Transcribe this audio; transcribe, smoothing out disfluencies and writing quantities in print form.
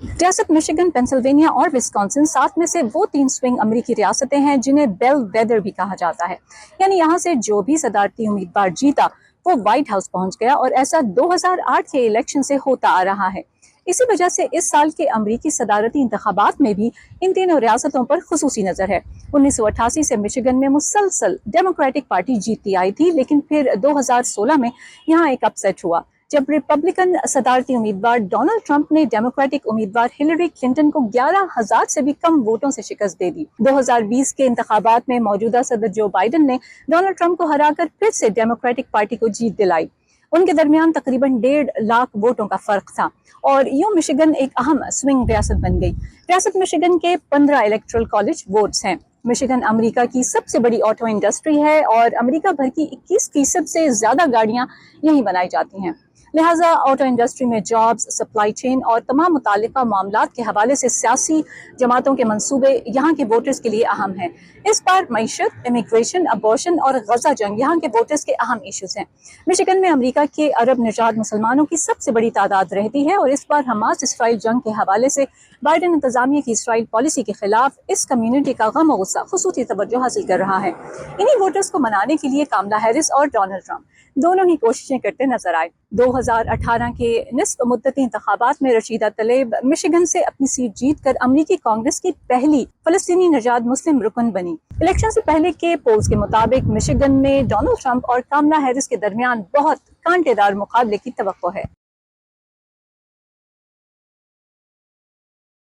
ریاست Michigan, Pennsylvania اور Wisconsin 7 میں سے وہ 3 سوئنگ امریکی ریاستیں ہیں جنہیں بیل ویدر بھی کہا جاتا ہے، یعنی یہاں سے جو بھی صدارتی امیدوار جیتا وہ وائٹ ہاؤس پہنچ گیا، اور ایسا 2008 کے الیکشن سے ہوتا آ رہا ہے۔ اسی وجہ سے اس سال کے امریکی صدارتی انتخابات میں بھی ان تینوں ریاستوں پر خصوصی نظر ہے۔ 1988 سے مشیگن میں مسلسل ڈیموکریٹک پارٹی جیتتی آئی تھی، لیکن پھر 2016 میں یہاں ایک اپ سیٹ ہوا جب ریپبلکن صدارتی امیدوار ڈونلڈ ٹرمپ نے ڈیموکریٹک امیدوار ہلیری کلنٹن کو 11,000 سے بھی کم ووٹوں سے شکست دے دی۔ 2020 کے انتخابات میں موجودہ صدر جو بائیڈن نے ڈونلڈ ٹرمپ کو ہرا کر پھر سے ڈیموکریٹک پارٹی کو جیت دلائی۔ ان کے درمیان تقریباً 1.5 لاکھ ووٹوں کا فرق تھا، اور یوں مشیگن ایک اہم سوئنگ ریاست بن گئی۔ ریاست مشیگن کے 15 الیکٹرل کالج ووٹس ہیں۔ مشیگن امریکہ کی سب سے بڑی آٹو انڈسٹری ہے، اور امریکہ بھر کی 21% سے زیادہ گاڑیاں یہیں بنائی جاتی ہیں۔ لہٰذا آٹو انڈسٹری میں جابز، سپلائی چین اور تمام متعلقہ معاملات کے حوالے سے سیاسی جماعتوں کے منصوبے یہاں کے ووٹرز کے لیے اہم ہیں۔ اس بار معیشت، امیگریشن، ابورشن اور غزہ جنگ یہاں کے ووٹرز کے اہم ایشوز ہیں۔ مشیگن میں امریکہ کے عرب نژاد مسلمانوں کی سب سے بڑی تعداد رہتی ہے، اور اس بار حماس اسرائیل جنگ کے حوالے سے بائیڈن انتظامیہ کی اسرائیل پالیسی کے خلاف اس کمیونٹی کا غم و غصہ خصوصی توجہ حاصل کر رہا ہے۔ انہی ووٹرز کو منانے کے لیے کاملا ہیرس اور ڈونلڈ ٹرمپ دونوں ہی کوششیں کرتے نظر آئے۔ 2018 کے نصف مدتی انتخابات میں رشیدہ طلیب مشیگن سے اپنی سیٹ جیت کر امریکی کانگریس کی پہلی فلسطینی نژاد مسلم رکن بنی۔ الیکشن سے پہلے کے پولز کے مطابق مشیگن میں ڈونلڈ ٹرمپ اور کاملا ہیرس کے درمیان بہت کانٹے دار مقابلے کی توقع ہے۔